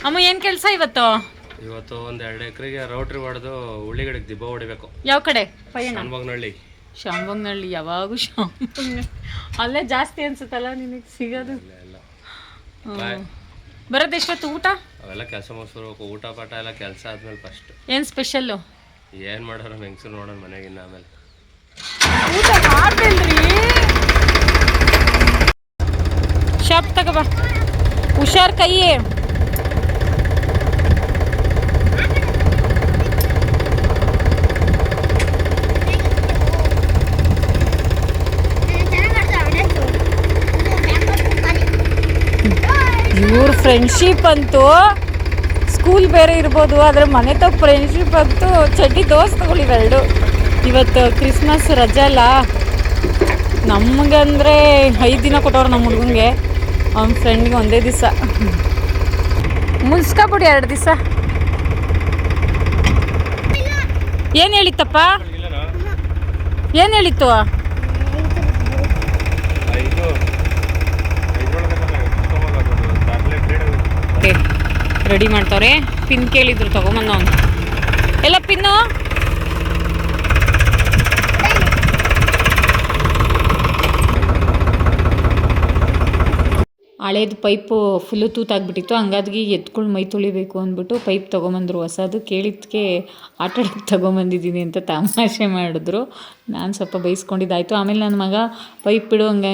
ಅಮ್ಮ ಏನು ಕೆಲಸ ಇವತ್ತು? ಇವತ್ತು ಒಂದು 2 ಎಕರೆಗೆ ರೋಟ್ರಿ ಹೊಡೆದು ಉಳ್ಳಿಗಡೆಗೆ ದಿಬ್ಬ ಹೊಡಿಬೇಕು. ಯಾವ ಕಡೆ? ಶಾಂಬಗ್ನಹಳ್ಳಿ. ಶಾಂಬಗ್ನಹಳ್ಳಿ ಯಾವಾಗೂ ಶಾಂಬಗ್ನಹಳ್ಳಿ ಅಲ್ಲೇ ಜಾಸ್ತಿ ಅನ್ಸುತ್ತಲ್ಲ ನಿನಗೆ ಸಿಗೋದು. ಬರೋದು ಎಷ್ಟೊತ್ತು ಊಟ? ಅವೆಲ್ಲ ಕೆಲಸ ಮುಗಿಸ್ಬೇಕು. ಊಟ ಪಾಠ ಎಲ್ಲ ಕೆಲಸ ಆದ್ಮೇಲೆ ಫಸ್ಟ್. ಏನು ಸ್ಪೆಷಲ್ಲು? ಏನು ಮಾಡೋರು ಹೆಂಗಸರು ನೋಡೋಣ ಮನೆಗಿನ್ನ ಆಮೇಲೆ. ಊಟ ಮಾಡ್ಬೇಡ್ರಿ. ಶಾಪ್ ತಗೋಬಾ, ಹುಷಾರ್ ಕೈ. ಇವ್ರ ಫ್ರೆಂಡ್ಶಿಪ್ ಅಂತೂ ಸ್ಕೂಲ್ ಬೇರೆ ಇರ್ಬೋದು, ಆದರೆ ಮನೆ ತಕ್ಕ ಫ್ರೆಂಡ್ಶಿಪ್ ಅಂತೂ ಚಡ್ಡಿ ದೋಸ್ತಗಳು ಇವೆರಡು. ಇವತ್ತು ಕ್ರಿಸ್ಮಸ್ ರಜೆ ಅಲ್ಲ, ನಮಗಂದರೆ 5 ದಿನ ಕೊಟ್ಟವ್ರು ನಮ್ಮ ಹುಡುಗಂಗೆ. ಅವ್ನ ಫ್ರೆಂಡ್ಗೆ ಒಂದೇ ದಿವಸ ಮುನ್ಸ್ಕೊಬಿಡಿ, 2 ದಿವಸ. ಏನು ಹೇಳಿತ್ತಪ್ಪ? ಏನು ಹೇಳಿತ್ತು? ರೆಡಿ ಮಾಡ್ತವ್ರೆ. ಪಿನ್ ಕೇಳಿದ್ರು, ತಗೊಂಬಂದ ಅವನು. ಎಲ್ಲ ಪಿನ್ನು ಹಳೇದು ಪೈಪು ಫುಲ್ಲು ತೂತಾಗ್ಬಿಟ್ಟಿತ್ತು. ಹಂಗಾಗಿ ಎತ್ಕೊಂಡು ಮೈ ತೊಳಿಬೇಕು ಅಂದ್ಬಿಟ್ಟು ಪೈಪ್ ತೊಗೊಂಬಂದರು. ಹೊಸದು ಕೇಳಿದ್ದಕ್ಕೆ ಆಟಾಡೋಕ್ಕೆ ತೊಗೊಂಬಂದಿದ್ದೀನಿ ಅಂತ ತಮಾಷೆ ಮಾಡಿದ್ರು. ನಾನು ಸ್ವಲ್ಪ ಬೈಸ್ಕೊಂಡಿದ್ದಾಯಿತು. ಆಮೇಲೆ ನನ್ನ ಮಗ ಪೈಪ್ ಬಿಡು ಹಂಗೆ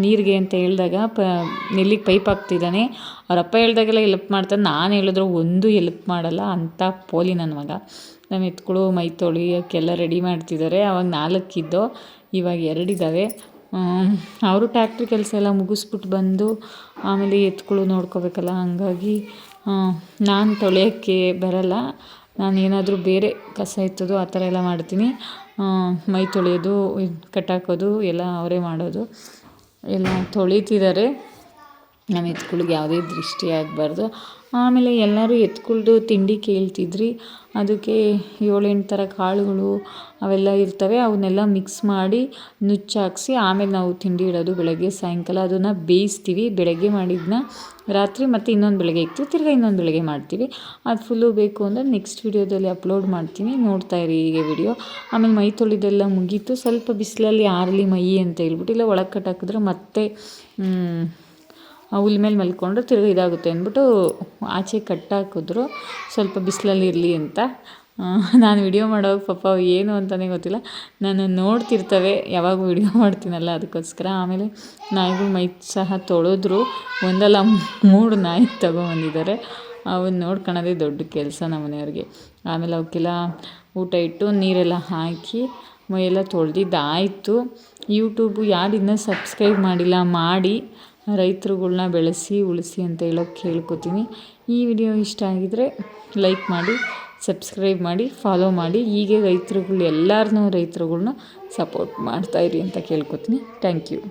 ನೀರಿಗೆ ಅಂತ ಹೇಳಿದಾಗ ನೆಲ್ಲಿಗೆ ಪೈಪ್ ಹಾಕ್ತಿದ್ದಾನೆ. ಅವರಪ್ಪ ಹೇಳ್ದಾಗೆಲ್ಲ ಎಲ್ಪ್ ಮಾಡ್ತಾನೆ, ನಾನು ಹೇಳಿದ್ರು ಒಂದು ಎಲ್ಪ್ ಮಾಡಲ್ಲ ಅಂತ ಪೋಲಿ ನನ್ನ ಮಗ. ನಮ್ಮ ಎತ್ಗಳು ಮೈ ತೊಳಿಯೋಕ್ಕೆಲ್ಲ ರೆಡಿ ಮಾಡ್ತಿದ್ದಾರೆ. ಆವಾಗ 4 ಇದ್ದೋ, ಇವಾಗ 2 ಇದ್ದಾವೆ. ಅವರು ಟ್ಯಾಕ್ಟ್ರಿ ಕೆಲಸ ಎಲ್ಲ ಮುಗಿಸ್ಬಿಟ್ಟು ಬಂದು ಆಮೇಲೆ ಎತ್ಗಳು ನೋಡ್ಕೋಬೇಕಲ್ಲ, ಹಂಗಾಗಿ ನಾನು ತೊಳೆಯೋಕ್ಕೆ ಬರಲ್ಲ. ನಾನು ಏನಾದರೂ ಬೇರೆ ಕಸ ಎತ್ತೋದು ಆ ಥರ ಎಲ್ಲ ಮಾಡ್ತೀನಿ. ಮೈ ತೊಳೆಯೋದು, ಕಟ್ಟಾಕೋದು ಎಲ್ಲ ಅವರೇ ಮಾಡೋದು. ಎಲ್ಲ ತೊಳಿತಿದ್ದಾರೆ. ನಮ್ಮ ಎತ್ಗಳಿಗೆ ಯಾವುದೇ ದೃಷ್ಟಿ ಆಗಬಾರ್ದು. ಆಮೇಲೆ ಎಲ್ಲರೂ ಎತ್ಕೊಳ್ದು ತಿಂಡಿ ಕೇಳ್ತಿದ್ರಿ. ಅದಕ್ಕೆ 7-8 ಥರ ಕಾಳುಗಳು ಅವೆಲ್ಲ ಇರ್ತವೆ, ಅವನ್ನೆಲ್ಲ ಮಿಕ್ಸ್ ಮಾಡಿ ನುಚ್ಚಾಕಿಸಿ ಆಮೇಲೆ ನಾವು ತಿಂಡಿ ಇಡೋದು. ಬೆಳಗ್ಗೆ ಸಾಯಂಕಾಲ ಅದನ್ನು ಬೇಯಿಸ್ತೀವಿ. ಬೆಳಗ್ಗೆ ಮಾಡಿದ್ದನ್ನ ರಾತ್ರಿ ಮತ್ತು ಇನ್ನೊಂದು ಬೆಳಗ್ಗೆ ಇಕ್ತೀವಿ, ತಿರ್ಗಿ ಇನ್ನೊಂದು ಬೆಳಗ್ಗೆ ಮಾಡ್ತೀವಿ. ಅದು ಫುಲ್ಲು ಬೇಕು ಅಂದರೆ ನೆಕ್ಸ್ಟ್ ವೀಡಿಯೋದಲ್ಲಿ ಅಪ್ಲೋಡ್ ಮಾಡ್ತೀನಿ, ನೋಡ್ತಾಯಿರಿ ಈಗ ವಿಡಿಯೋ. ಆಮೇಲೆ ಮೈ ತೊಳೆದೆಲ್ಲ ಮುಗೀತು. ಸ್ವಲ್ಪ ಬಿಸಿಲಲ್ಲಿ ಆರಲಿ ಮೈ ಅಂತ ಹೇಳ್ಬಿಟ್ಟು, ಇಲ್ಲ ಒಳಗೆ ಕಟ್ಟಾಕಿದ್ರೆ ಮತ್ತೆ ಹುಲ್ ಮೇಲೆ ಮಲ್ಕೊಂಡ್ರೆ ತಿರ್ಗಿ ಇದಾಗುತ್ತೆ ಅಂದ್ಬಿಟ್ಟು ಆಚೆ ಕಟ್ಟಾಕಿದ್ರು, ಸ್ವಲ್ಪ ಬಿಸಿಲಲ್ಲಿ ಇರಲಿ ಅಂತ. ನಾನು ವಿಡಿಯೋ ಮಾಡೋವಾಗ ಪಾಪ ಏನು ಅಂತಲೇ ಗೊತ್ತಿಲ್ಲ, ನಾನು ನೋಡ್ತಿರ್ತವೆ ಯಾವಾಗ ವಿಡಿಯೋ ಮಾಡ್ತೀನಲ್ಲ ಅದಕ್ಕೋಸ್ಕರ. ಆಮೇಲೆ ನಾಯಿಗಳು ಮೈ ಸಹ ತೊಳೆದ್ರು. 1 ನಾಯಿ ತೊಗೊಂಬಂದಿದ್ದಾರೆ. ಅವನ್ನ ನೋಡ್ಕೊಳ್ಳೋದೇ ದೊಡ್ಡ ಕೆಲಸ ನಮ್ಮ ಮನೆಯವ್ರಿಗೆ. ಆಮೇಲೆ ಅವಕ್ಕೆಲ್ಲ ಊಟ ಇಟ್ಟು ನೀರೆಲ್ಲ ಹಾಕಿ ಮೈಯೆಲ್ಲ ತೊಳೆದಿದ್ದಾಯಿತು. ಯೂಟ್ಯೂಬು ಯಾರು ಇನ್ನೂ ಸಬ್ಸ್ಕ್ರೈಬ್ ಮಾಡಿಲ್ಲ ಮಾಡಿ, ರೈತರುಗಳ್ನ ಬೆಳೆಸಿ ಉಳಿಸಿ ಅಂತ ಹೇಳೋಕ್ಕೆ ಕೇಳ್ಕೊತೀನಿ. ಈ ವಿಡಿಯೋ ಇಷ್ಟ ಆಗಿದರೆ ಲೈಕ್ ಮಾಡಿ, ಸಬ್ಸ್ಕ್ರೈಬ್ ಮಾಡಿ, ಫಾಲೋ ಮಾಡಿ. ಹೀಗೆ ರೈತರುಗಳ್ನ ಸಪೋರ್ಟ್ ಮಾಡ್ತಾಯಿರಿ ಅಂತ ಕೇಳ್ಕೊತೀನಿ. Thank you.